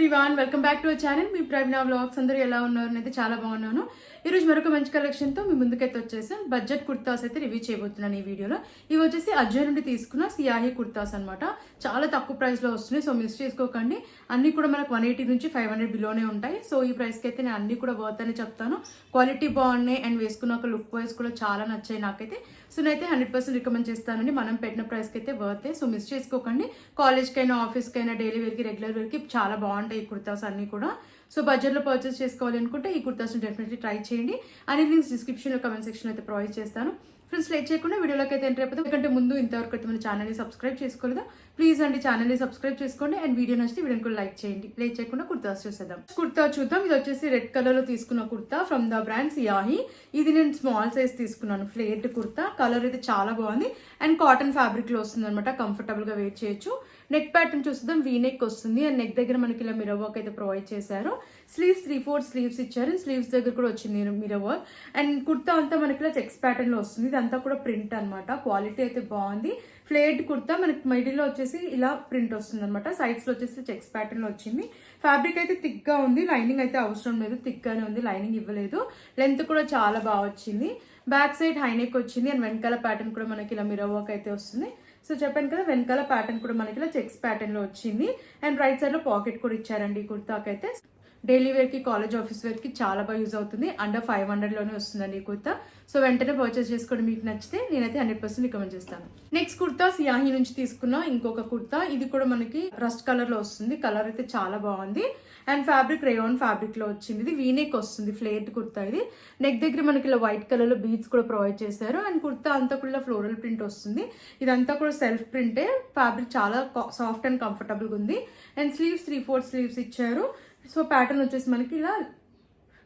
Everyone, welcome back to our channel. Me Praveena vlogs అందరూ ఎలా ఉన్నారు? అయితే చాలా బాగున్నాను. ఈరోజు మరొక మంచి కలెక్షన్తో మీ ముందుకైతే వచ్చేసాను. బడ్జెట్ కుర్తాస్ అయితే రివ్యూ చేయబోతున్నాను ఈ వీడియోలో. ఇవి వచ్చేసి అజ్జో నుండి తీసుకున్న సియాహి కుర్తాస్ అనమాట. చాలా తక్కువ ప్రైస్లో వస్తున్నాయి, సో మిస్ చేసుకోకండి. అన్ని కూడా మనకు 180 నుంచి 500 బిలోనే ఉంటాయి. సో ఈ ప్రైస్కి అయితే నేను అన్ని కూడా వర్త్ అని చెప్తాను. క్వాలిటీ బాగున్నాయి అండ్ వేసుకున్నాక లుక్ వైజ్ కూడా చాలా నచ్చాయి నాకైతే. సో నేనైతే 100% రికమెండ్ చేస్తానండి. మనం పెట్టిన ప్రైస్కి అయితే వర్తే, సో మిస్ చేసుకోకండి. కాలేజ్కైనా ఆఫీస్కైనా డైలీ వేర్కి రెగ్యులర్ వేర్కి చాలా బాగుంటాయి ఈ కుర్తాస్ అన్ని కూడా. సో బడ్జెట్లో పర్చేస్ చేసుకోవాలి అనుకుంటే ఈ కుర్తాస్ని డెఫినెట్లీ ట్రై చేయండి. అన్ని లింక్స్ డిస్క్రిప్షన్లో కమెంట్ సెక్షన్లో అయితే ప్రొవైడ్ చేస్తాను. ఫ్రెండ్స్, లేట్ చేయకుండా వీడియోలోకి అయితే ఎంటర్ అయిపోతాం. ఎందుకంటే ముందు ఇంతవరకు అయితే మన ఛానల్ని సబ్స్క్రైబ్ చేసుకోలేదా? ప్లీజ్ అండి ఛానల్ని సబ్స్క్రైబ్ చేసుకోండి అండ్ వీడియో నచ్చితే వీడియోని కూడా లైక్ చేయండి. లేట్ చేయకుండా కుర్తాస్ చూసేద్దాం. కుర్తా చూద్దాం. ఇది వచ్చేసి రెడ్ కలర్లో తీసుకున్న kurta from the brand Siyahi. ఇది నేను స్మాల్ సైజ్ తీసుకున్నాను. ఫ్లేర్డ్ కుర్తా, కలర్ అయితే చాలా బాగుంది అండ్ కాటన్ ఫ్యాబ్రిక్లో వస్తుంది అనమాట. కంఫర్టబుల్గా వేర్ చేయొచ్చు. నెక్ ప్యాటర్న్ చూద్దాం. వీ నెక్ వస్తుంది అండ్ నెక్ దగ్గర మనకి ఇలా మిర్రర్ వర్క్ అయితే ప్రొవైడ్ చేశారు. స్లీవ్స్ 3/4 స్లీవ్స్ ఇచ్చారు. స్లీవ్స్ దగ్గర కూడా వచ్చింది మిర్రర్ వర్క్ అండ్ కుర్తా అంతా మనకి ఇలా చెక్స్ ప్యాటర్న్ లో వస్తుంది. ఇదంతా కూడా ప్రింట్ అనమాట. క్వాలిటీ అయితే బాగుంది. ఫ్లేడ్ కుర్తా మనకి మిడిల్లో వచ్చేసి ఇలా ప్రింట్ వస్తుంది అనమాట. సైడ్స్ లో వచ్చేసి చెక్స్ ప్యాటర్న్ లో వచ్చింది. ఫ్యాబ్రిక్ అయితే థిక్ గా ఉంది. లైనింగ్ అయితే అవసరం లేదు, థిక్ గానే ఉంది, లైనింగ్ ఇవ్వలేదు. లెంత్ కూడా చాలా బాగా వచ్చింది. బ్యాక్ సైడ్ హైనెక్ వచ్చింది అండ్ వెనకాల ప్యాటర్న్ కూడా మనకి ఇలా మిర్రర్ వర్క్ అయితే వస్తుంది. సో చెప్పాను కదా, వెనకాల ప్యాటర్న్ కూడా మనకి ఇలా చెక్స్ ప్యాటర్న్ లో వచ్చింది అండ్ రైట్ సైడ్ లో పాకెట్ కూడా ఇచ్చారండి ఈ కుర్తాకి అయితే. డైలీ వేర్ కి, కాలేజ్ ఆఫీస్ వేర్ కి చాలా బాగా యూజ్ అవుతుంది. అండర్ 500 లోనే వస్తుందండి ఈ కుర్తా. సో వెంటనే పర్చేస్ చేసుకోండి. మీకు నచ్చితే నేనైతే 100% రికమెండ్ చేస్తాను. నెక్స్ట్ కుర్తా సియాహి నుంచి తీసుకున్న ఇంకొక కుర్తా. ఇది కూడా మనకి రస్ట్ కలర్ లో వస్తుంది. కలర్ అయితే చాలా బాగుంది అండ్ ఫ్యాబ్రిక్ రేయాన్ ఫ్యాబ్రిక్ లో వచ్చింది. ఇది వీనెక్ వస్తుంది. ఫ్లేర్డ్ కుర్తా ఇది. నెక్ దగ్గర మనకి ఇలా వైట్ కలర్ లో బీడ్స్ కూడా ప్రొవైడ్ చేశారు అండ్ కుర్తా అంతా కూడా ఫ్లోరల్ ప్రింట్ వస్తుంది. ఇదంతా కూడా సెల్ఫ్ ప్రింటే. ఫ్యాబ్రిక్ చాలా సాఫ్ట్ అండ్ కంఫర్టబుల్ గా ఉంది అండ్ స్లీవ్స్ 3/4 స్లీవ్స్ ఇచ్చారు. సో ప్యాటర్న్ వచ్చేసి మనకి ఇలా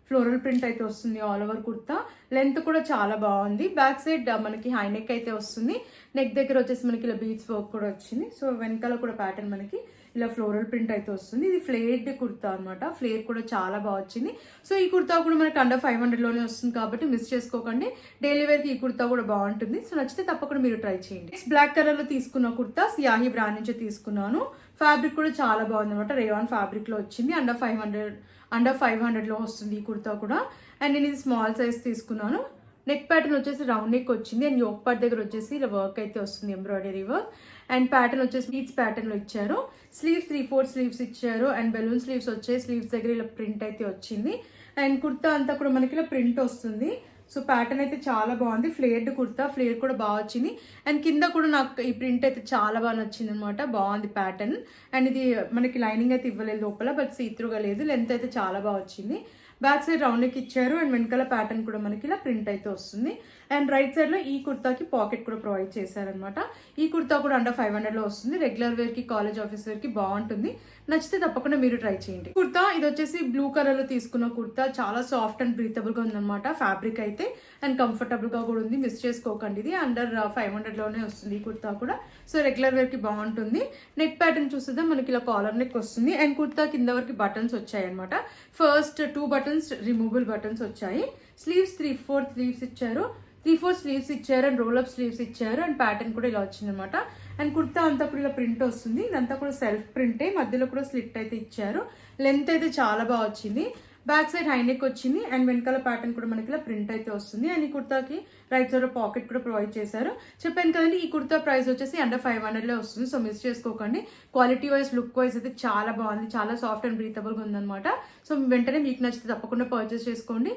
ఫ్లోరల్ ప్రింట్ అయితే వస్తుంది ఆల్ ఓవర్ కుర్తా. లెంత్ కూడా చాలా బాగుంది. బ్యాక్ సైడ్ మనకి హై నెక్ అయితే వస్తుంది. నెక్ దగ్గర వచ్చేసి మనకి ఇలా బీడ్స్ వర్క్ కూడా వచ్చింది. సో వెనకాల కూడా ప్యాటర్న్ మనకి ఇలా ఫ్లోరల్ ప్రింట్ అయితే వస్తుంది. ఇది ఫ్లేర్డ్ కుర్తా అనమాట. ఫ్లేర్ కూడా చాలా బాగా వచ్చింది. సో ఈ కుర్తా కూడా మనకి అండర్ 500 లోనే వస్తుంది కాబట్టి మిస్ చేసుకోకండి. డైలీ వేర్ కి ఈ కుర్తా కూడా బాగుంటుంది. సో నచ్చితే తప్పకుండా మీరు ట్రై చేయండి. బ్లాక్ కలర్ లో తీసుకున్న కుర్తా సియాహి బ్రాండ్ నుంచి తీసుకున్నాను. ఫ్యాబ్రిక్ కూడా చాలా బాగుంది అనమాట. రేయాన్ ఫ్యాబ్రిక్ లో వచ్చింది. అండర్ 500 లో వస్తుంది ఈ కుర్తా కూడా. అండ్ నేను ఇది స్మాల్ సైజ్ తీసుకున్నాను. నెక్ ప్యాటర్న్ వచ్చేసి రౌండ్ నెక్ వచ్చింది అండ్ యోక్ పార్ట్ దగ్గర వచ్చేసి ఇలా వర్క్ అయితే వస్తుంది, ఎంబ్రాయిడరీ వర్క్. అండ్ ప్యాటర్న్ వచ్చేసి బీడ్స్ ప్యాటర్న్ లో ఇచ్చారు. స్లీవ్స్ 3/4 స్లీవ్స్ ఇచ్చారు అండ్ బెలూన్ స్లీవ్స్ వచ్చాయి. స్లీవ్స్ దగ్గర ఇలా ప్రింట్ అయితే వచ్చింది అండ్ కుర్తా అంతా కూడా మనకి ఇలా ప్రింట్ వస్తుంది. సో ప్యాటర్న్ అయితే చాలా బాగుంది. ఫ్లేర్డ్ కుర్తా, ఫ్లేర్ కూడా బాగా వచ్చింది అండ్ కింద కూడా నాకు ఈ ప్రింట్ అయితే చాలా బాగా నచ్చింది అనమాట. బాగుంది ప్యాటర్న్ అండ్ ఇది మనకి లైనింగ్ అయితే ఇవ్వలేదు లోపల, బట్ సీత్రూగా లేదు. లెంత్ అయితే చాలా బాగా వచ్చింది. బ్యాక్ సైడ్ రౌండ్ నెక్ ఇచ్చారు అండ్ వెనకాల ప్యాటర్న్ కూడా మనకి ఇలా ప్రింట్ అయితే వస్తుంది అండ్ రైట్ సైడ్ లో ఈ కుర్తాకి పాకెట్ కూడా ప్రొవైడ్ చేశారనమాట. ఈ కుర్తా కూడా అండర్ 500 లో వస్తుంది. రెగ్యులర్ వేర్ కి, కాలేజ్ ఆఫీస్ వేర్ కి బాగుంటుంది. నచ్చితే తప్పకుండా మీరు ట్రై చేయండి. కుర్తా ఇది వచ్చేసి బ్లూ కలర్ లో తీసుకున్న కుర్తా. చాలా సాఫ్ట్ అండ్ బ్రీతబుల్ గా ఉందన్నమాట. ఫ్యాబ్రిక్ అయితే అండ్ కంఫర్టబుల్ గా కూడా ఉంది. మిస్ చేసుకోకండి. ఇది అండర్ 500 లోనే వస్తుంది ఈ కుర్తా కూడా. సో రెగ్యులర్ వేర్ కి బాగుంటుంది. నెక్ ప్యాటర్న్ చూస్తే మనకి ఇలా కాలర్ నెక్ వస్తుంది అండ్ కుర్తా కింద వరకు బటన్స్ వచ్చాయి అనమాట. ఫస్ట్ 2 బటన్స్ రిమూవబుల్ బటన్స్ వచ్చాయి. స్లీవ్స్ 3/4 స్లీవ్స్ ఇచ్చారు. 3/4 స్లీవ్స్ ఇచ్చారు అండ్ రోల్ అప్ స్లీవ్స్ ఇచ్చారు అండ్ ప్యాటర్న్ కూడా ఇలా వచ్చింది అనమాట. అండ్ కుర్తా అంతా కూడా ఇలా ప్రింట్ వస్తుంది. ఇదంతా కూడా సెల్ఫ్ ప్రింటే. మధ్యలో కూడా స్లిట్ అయితే ఇచ్చారు. లెంత్ అయితే చాలా బాగా వచ్చింది. బ్యాక్ సైడ్ హైనెక్ వచ్చింది అండ్ వెనకాల ప్యాటర్న్ కూడా మనకి ఇలా ప్రింట్ అయితే వస్తుంది అండ్ ఈ కుర్తాకి రైట్ సైడ్ పాకెట్ కూడా ప్రొవైడ్ చేశారు. చెప్పాను కదండి, ఈ కుర్తా ప్రైస్ వచ్చేసి అండర్ 500 లో వస్తుంది. సో మిస్ చేసుకోకండి. క్వాలిటీ వైజ్, లుక్ వైజ్ అయితే చాలా బాగుంది. చాలా సాఫ్ట్ అండ్ బ్రీతబుల్ గా ఉందన్నమాట. సో వెంటనే మీకు నచ్చితే తప్పకుండా పర్చేస్ చేసుకోండి.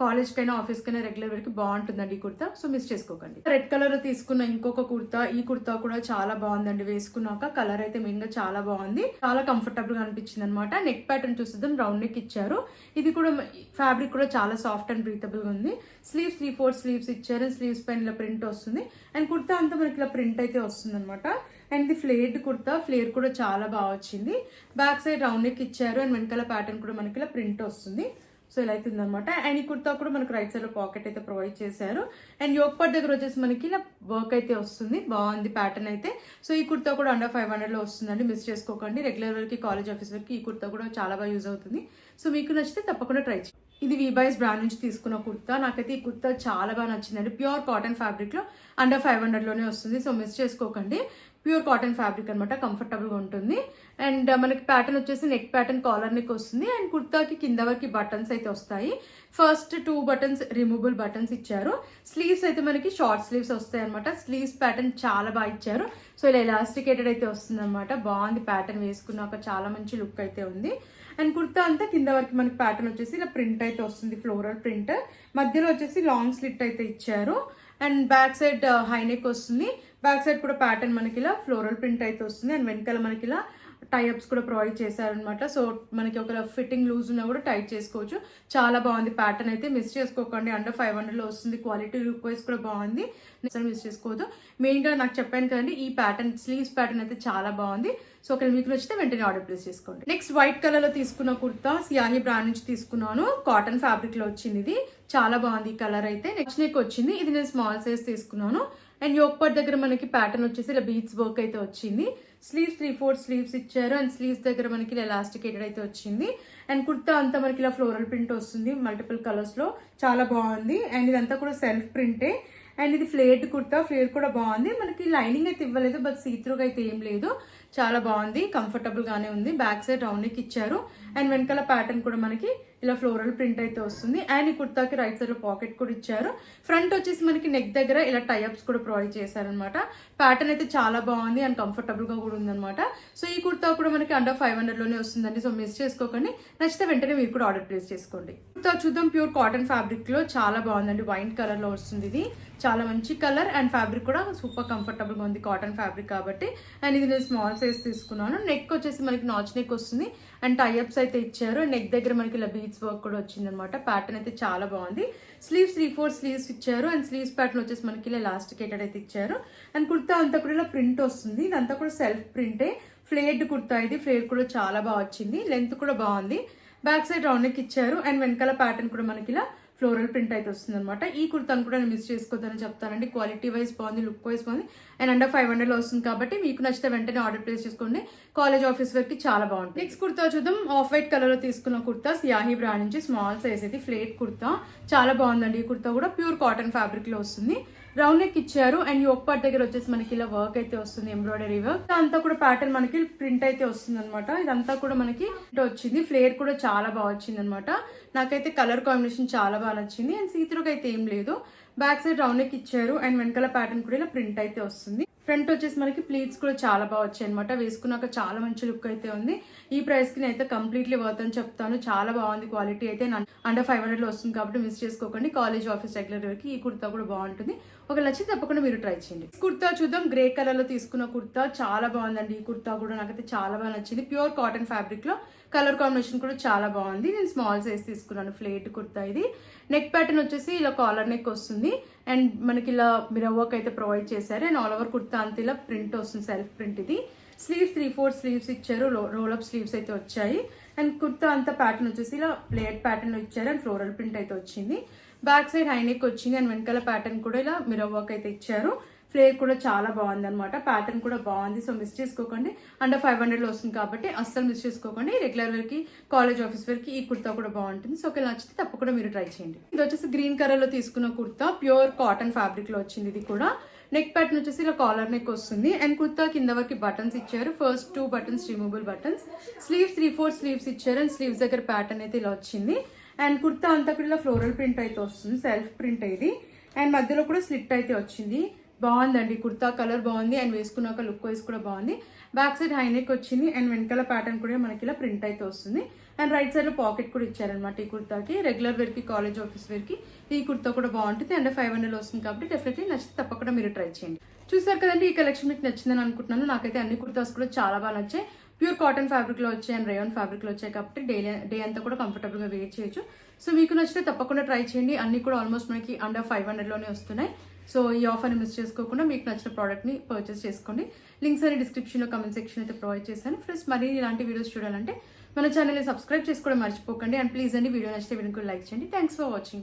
కాలేజ్ కైనా, ఆఫీస్ కైనా, రెగ్యులర్ వేర్ కి బాగుంటుందండి ఈ కుర్తా. సో మిస్ చేసుకోకండి. రెడ్ కలర్ లో తీసుకున్న ఇంకొక కుర్తా. ఈ కుర్తా కూడా చాలా బాగుందండి. వేసుకున్నాక కలర్ అయితే మెయిన్ గా చాలా బాగుంది. చాలా కంఫర్టబుల్ గా అనిపించింది అనమాట. నెక్ ప్యాటర్న్ చూస్తుందాం రౌండ్ నెక్ ఇచ్చారు. ఇది కూడా ఫ్యాబ్రిక్ కూడా చాలా సాఫ్ట్ అండ్ బ్రీతబుల్ గా ఉంది. స్లీవ్స్ 3/4 స్లీవ్స్ ఇచ్చారు. స్లీవ్స్ పైన ఇలా ప్రింట్ వస్తుంది అండ్ కుర్తా అంతా మనకి ఇలా ప్రింట్ అయితే వస్తుంది అనమాట. అండ్ ఇది ఫ్లేర్డ్ కుర్తా. ఫ్లేర్ కూడా చాలా బాగా వచ్చింది. బ్యాక్ సైడ్ రౌండ్ నెక్ ఇచ్చారు అండ్ వెనకాల ప్యాటర్న్ కూడా మనకి ఇలా ప్రింట్ వస్తుంది. సో ఇలా అవుతుంది అనమాట. అండ్ ఈ కుర్తా కూడా మనకు రైట్ సైడ్ లో పాకెట్ అయితే ప్రొవైడ్ చేశారు అండ్ యోక్ పార్ట్ దగ్గర వచ్చేసి మనకి ఇలా వర్క్ అయితే వస్తుంది. బాగుంది ప్యాటర్న్ అయితే. సో ఈ కుర్తా కూడా అండర్ 500 లో వస్తుందండి. మిస్ చేసుకోకండి. రెగ్యులర్ వేర్ కి, కాలేజ్ ఆఫీస్ వేర్ కి ఈ కుర్తా కూడా చాలా బాగా యూజ్ అవుతుంది. సో మీకు నచ్చితే తప్పకుండా ట్రై చేయండి. ఇది వీబాయ్స్ బ్రాండ్ నుంచి తీసుకున్న కుర్తా. నాకైతే ఈ కుర్తా చాలా బాగా నచ్చిందండి. ప్యూర్ కాటన్ ఫ్యాబ్రిక్ లో అండర్ 500 లోనే వస్తుంది. సో మిస్ చేసుకోకండి. ప్యూర్ కాటన్ ఫ్యాబ్రిక్ అనమాట, కంఫర్టబుల్గా ఉంటుంది. అండ్ మనకి ప్యాటర్న్ వచ్చేసి నెక్ ప్యాటర్న్, కాలర్ నెక్ వస్తుంది. అండ్ కుర్తాకి కింద వరకు బటన్స్ అయితే వస్తాయి. ఫస్ట్ 2 బటన్స్ రిమూవబుల్ బటన్స్ ఇచ్చారు. స్లీవ్స్ అయితే మనకి షార్ట్ స్లీవ్స్ వస్తాయి అనమాట. స్లీవ్స్ ప్యాటర్న్ చాలా బాగా ఇచ్చారు. సో ఇలా ఎలాస్టికేటెడ్ అయితే వస్తుంది అనమాట. బాగుంది ప్యాటర్న్, వేసుకున్నాక చాలా మంచి లుక్ అయితే ఉంది. అండ్ కుర్తా అంతా కింద వరకు మనకి ప్యాటర్న్ వచ్చేసి ఇలా ప్రింట్ అయితే వస్తుంది, ఫ్లోరల్ ప్రింట్. మధ్యలో వచ్చేసి లాంగ్ స్లిట్ అయితే ఇచ్చారు. And back side high neck వస్తుంది. బ్యాక్ సైడ్ కూడా ప్యాటర్న్ మనకి ఇలా ఫ్లోరల్ ప్రింట్ అయితే వస్తుంది. అండ్ వెనకాల మనకి ఇలా టైఅప్స్ కూడా ప్రొవైడ్ చేశారనమాట. సో మనకి ఒక ఫిట్టింగ్ లూజ్ ఉన్నా కూడా టైట్ చేసుకోవచ్చు. చాలా బాగుంది ప్యాటర్న్ అయితే, మిస్ చేసుకోకండి. అండర్ 500లో వస్తుంది. క్వాలిటీ లుక్ వైజ్ కూడా బాగుంది, మిస్ చేసుకోవద్దు. మెయిన్గా నాకు చెప్పాను కదండి, ఈ ప్యాటర్న్ స్లీవ్స్ ప్యాటర్న్ అయితే చాలా బాగుంది. సో ఒకవేళ మీకు నచ్చితే వెంటనే ఆర్డర్ ప్లేస్ చేసుకోండి. నెక్స్ట్ వైట్ కలర్ లో తీసుకున్న కుర్తా సియాహి బ్రాండ్ నుంచి తీసుకున్నాను. కాటన్ ఫ్యాబ్రిక్ లో వచ్చింది. ఇది చాలా బాగుంది ఈ కలర్ అయితే. నెక్స్ట్ నెక్ వచ్చింది. ఇది నేను స్మాల్ సైజ్ తీసుకున్నాను. అండ్ యోక్ పార్ట్ దగ్గర మనకి ప్యాటర్న్ వచ్చేసి ఇలా బీట్స్ వర్క్ అయితే వచ్చింది. స్లీవ్స్ 3/4 స్లీవ్స్ ఇచ్చారు. అండ్ స్లీవ్స్ దగ్గర మనకి ఇలా ఎలాస్టికేటెడ్ అయితే వచ్చింది. అండ్ కుర్తా అంతా మనకి ఇలా ఫ్లోరల్ ప్రింట్ వస్తుంది మల్టిపుల్ కలర్స్ లో, చాలా బాగుంది. అండ్ ఇదంతా కూడా సెల్ఫ్ ప్రింటే. అండ్ ఇది ఫ్లేర్డ్ కుర్తా, ఫ్లేర్ కూడా బాగుంది. మనకి లైనింగ్ అయితే ఇవ్వలేదు, బట్ సీత్రూగా అయితే ఏం లేదు. చాలా బాగుంది, కంఫర్టబుల్ గానే ఉంది. బ్యాక్ సైడ్ రౌండ్ నెక్ ఇచ్చారు. అండ్ వెనకాల ప్యాటర్న్ కూడా మనకి ఇలా ఫ్లోరల్ ప్రింట్ అయితే వస్తుంది. అండ్ ఈ కుర్తాకి రైట్ సైడ్ లో పాకెట్ కూడా ఇచ్చారు. ఫ్రంట్ వచ్చేసి మనకి నెక్ దగ్గర ఇలా టైఅప్స్ కూడా ప్రొవైడ్ చేశారనమాట. ప్యాటర్న్ అయితే చాలా బాగుంది అండ్ కంఫర్టబుల్ గా కూడా ఉందన్నమాట. సో ఈ కుర్తా కూడా మనకి అండర్ 500లోనే వస్తుందండి. సో మిస్ చేసుకోకండి. నచ్చితే వెంటనే మీరు కూడా ఆర్డర్ ప్లేస్ చేసుకోండి. కుర్తా చూద్దాం. ప్యూర్ కాటన్ ఫ్యాబ్రిక్ లో చాలా బాగుందండి. వైట్ కలర్ లో వస్తుంది. ఇది చాలా మంచి కలర్ అండ్ ఫ్యాబ్రిక్ కూడా సూపర్ కంఫర్టబుల్ గా ఉంది, కాటన్ ఫ్యాబ్రిక్ కాబట్టి. అండ్ ఇది నేను స్మాల్ సైజ్ తీసుకున్నాను. నెక్ వచ్చేసి మనకి నాచ్ నెక్ వస్తుంది. అండ్ టైఅప్స్ అయితే ఇచ్చారు. నెక్ దగ్గర మనకి ఇలా బీట్స్ వర్క్ కూడా వచ్చింది అనమాట. ప్యాటర్న్ అయితే చాలా బాగుంది. స్లీవ్స్ 3/4 స్లీవ్స్ ఇచ్చారు. అండ్ స్లీవ్స్ ప్యాటర్న్ వచ్చేసి మనకి ఇలా ఎలాస్టికేటెడ్ అయితే ఇచ్చారు. అండ్ కుర్తా అంతా కూడా ఇలా ప్రింట్ వస్తుంది. ఇదంతా కూడా సెల్ఫ్ ప్రింటే. ఫ్లేర్డ్ కుర్తా ఇది. ఫ్లేర్ కూడా చాలా బాగా వచ్చింది. లెంత్ కూడా బాగుంది. బ్యాక్ సైడ్ రౌండ్ నెక్ ఇచ్చారు. అండ్ వెనకాల ప్యాటర్న్ కూడా మనకి ఇలా ఫ్లోరల్ ప్రింట్ అయితే వస్తుంది అనమాట. ఈ కుర్తాను కూడా నేను మిస్ చేసుకోవద్దని చెప్తానండి. క్వాలిటీ వైజ్ బాగుంది, లుక్ వైజ్ బాగుంది. అండ్ అండర్ 500లో వస్తుంది కాబట్టి మీకు నచ్చితే వెంటనే ఆర్డర్ ప్లేస్ చేసుకోండి. కాలేజ్ ఆఫీస్ వరకు చాలా బాగుంటుంది. నెక్స్ట్ కుర్తా చూద్దాం. ఆఫ్ వైట్ కలర్ లో తీసుకున్న కుర్తా సియాహి బ్రాండ్ నుంచి స్మాల్ సైజ్ అయితే ఫ్లేట్ కుర్తా. చాలా బాగుందండి. ఈ కుర్తా కూడా ప్యూర్ కాటన్ ఫ్యాబ్రిక్ లో వస్తుంది. రౌండ్ నెక్ ఇచ్చారు. అండ్ యోక్ పార్ట్ దగ్గర వచ్చేసి మనకి ఇలా వర్క్ అయితే వస్తుంది, ఎంబ్రాయిడరీ వర్క్. అంతా కూడా ప్యాటర్న్ మనకి ప్రింట్ అయితే వస్తుంది అనమాట. ఇదంతా కూడా మనకి వచ్చింది. ఫ్లేర్ కూడా చాలా బాగా వచ్చింది అనమాట. నాకైతే కలర్ కాంబినేషన్ చాలా బాగా నచ్చింది. అండ్ సీత్రూగా అయితే ఏం లేదు. బ్యాక్ సైడ్ రౌండ్ నెక్ ఇచ్చారు. అండ్ వెనకాల ప్యాటర్న్ కూడా ఇలా ప్రింట్ అయితే వస్తుంది. ఫ్రంట్ వచ్చేసి మనకి ప్లీట్స్ కూడా చాలా బాగా వచ్చాయి అనమాట. వేసుకున్నాక చాలా మంచి లుక్ అయితే ఉంది. ఈ ప్రైస్ కి అయితే కంప్లీట్లీ వర్త్ అని చెప్తాను. చాలా బాగుంది. క్వాలిటీ అయితే అండర్ 500లో వస్తుంది కాబట్టి మిస్ చేసుకోకండి. కాలేజ్ ఆఫీస్ రెగ్యులర్ వరకు ఈ కుర్తా కూడా బాగుంటుంది. ఒక నచ్చి తప్పకుండా మీరు ట్రై చేయండి. కుర్తా చూద్దాం. గ్రే కలర్ లో తీసుకున్న కుర్తా చాలా బాగుందండి. ఈ కుర్తా కూడా నాకైతే చాలా బాగా నచ్చింది. ప్యూర్ కాటన్ ఫ్యాబ్రిక్ లో కలర్ కాంబినేషన్ కూడా చాలా బాగుంది. నేను స్మాల్ సైజ్ తీసుకున్నాను. ఫ్లేట్ కుర్తా ఇది. నెక్ ప్యాటర్న్ వచ్చేసి ఇలా కాలర్ నెక్ వస్తుంది. అండ్ మనకి ఇలా మిర్రర్ వర్క్ అయితే ప్రొవైడ్ చేశారు. అండ్ ఆల్ ఓవర్ కుర్తా అంతా ఇలా ప్రింట్ వస్తుంది, సెల్ఫ్ ప్రింట్ ఇది. స్లీవ్స్ 3/4 స్లీవ్స్ ఇచ్చారు. రోల్ అప్ స్లీవ్స్ అయితే వచ్చాయి. అండ్ కుర్తా అంతా ప్యాటర్న్ వచ్చేసి ఇలా ప్లేట్ ప్యాటర్న్ ఇచ్చారు. అండ్ ఫ్లోరల్ ప్రింట్ అయితే వచ్చింది. బ్యాక్ సైడ్ హై నెక్ వచ్చింది. అండ్ వెనకాల ప్యాటర్న్ కూడా ఇలా మిర్రర్ వర్క్ అయితే ఇచ్చారు. ఫ్లేర్ కూడా చాలా బాగుంది అనమాట. ప్యాటర్న్ కూడా బాగుంది. సో మిస్ చేసుకోకండి. అండర్ 500లో వస్తుంది కాబట్టి అస్సలు మిస్ చేసుకోకండి. రెగ్యులర్ వేర్కి, కాలేజ్ ఆఫీస్ వేర్కి ఈ కుర్తా కూడా బాగుంటుంది. సో ఒకవేళ నచ్చితే తప్పకుండా మీరు ట్రై చేయండి. ఇది వచ్చేసి గ్రీన్ కలర్ లో తీసుకున్న కుర్తా. ప్యూర్ కాటన్ ఫ్యాబ్రిక్ లో వచ్చింది. ఇది కూడా నెక్ ప్యాటర్న్ వచ్చేసి ఇలా కాలర్ నెక్ వస్తుంది. అండ్ కుర్తా కింద వరకు బటన్స్ ఇచ్చారు. First 2 buttons removable buttons. Sleeves 3/4 sleeves ఇచ్చారు. అండ్ స్లీవ్స్ దగ్గర ప్యాటర్న్ అయితే ఇలా వచ్చింది. అండ్ కుర్తా అంతా కూడా ఇలా ఫ్లోరల్ ప్రింట్ అయితే వస్తుంది, సెల్ఫ్ ప్రింట్ ఇది. అండ్ మధ్యలో కూడా స్లిట్ అయితే వచ్చింది. బాగుందండి. కుర్తా కలర్ బాగుంది. అండ్ వేసుకున్నాక లుక్ వైజ్ కూడా బాగుంది. బ్యాక్ సైడ్ హై నెక్ వచ్చింది. అండ్ వెనకాల ప్యాటర్న్ కూడా మనకి ఇలా ప్రింట్ అయితే వస్తుంది. అండ్ రైట్ సైడ్ లో పాకెట్ కూడా ఇచ్చారనమాట ఈ కుర్తాకి. రెగ్యులర్ వేర్ కి, కాలేజ్ ఆఫీస్ వేర్ కి ఈ కుర్తా కూడా బాగుంటుంది. అండ్ 500లో వస్తుంది కాబట్టి డెఫినెట్లీ నచ్చితే తప్పకుండా మీరు ట్రై చేయండి. చూసారు కదండి, ఈ కలెక్షన్ మీకు నచ్చిందని అనుకుంటున్నాను. నాకైతే అన్ని కుర్తాస్ కూడా చాలా బాగా నచ్చాయి. ప్యూర్ కాటన్ ఫ్యాబ్రిక్ లో వచ్చాయి అండ్ రేయాన్ ఫ్యాబ్రిక్ లో వచ్చాయి కాబట్టి డే అంతా కూడా కంఫర్టబుల్ గా వేర్ చేయొచ్చు. సో మీకు నచ్చితే తప్పకుండా ట్రై చేయండి. అన్ని కూడా ఆల్మోస్ట్ మనకి అండర్ 500లోనే వస్తున్నాయి. సో ఈ ఆఫర్ని మిస్ చేసుకోకుండా మీకు నచ్చిన ప్రోడక్ట్ని పర్చేస్ చేసుకోండి. లింక్స్ అని డిస్క్రిప్షన్లో, కమెంట్ సెక్షన్ అయితే ప్రొవైడ్ చేశాను. ఫ్రెండ్స్ మరి ఇలాంటి వీడియోస్ చూడాలంటే మన ఛానల్ని సబ్స్క్రైబ్ చేసుకోవడం మర్చిపోకండి. అండ్ ప్లీజ్ అండి వీడియో నచ్చితే వీడియోకి లైక్ చేయండి. Thanks for watching.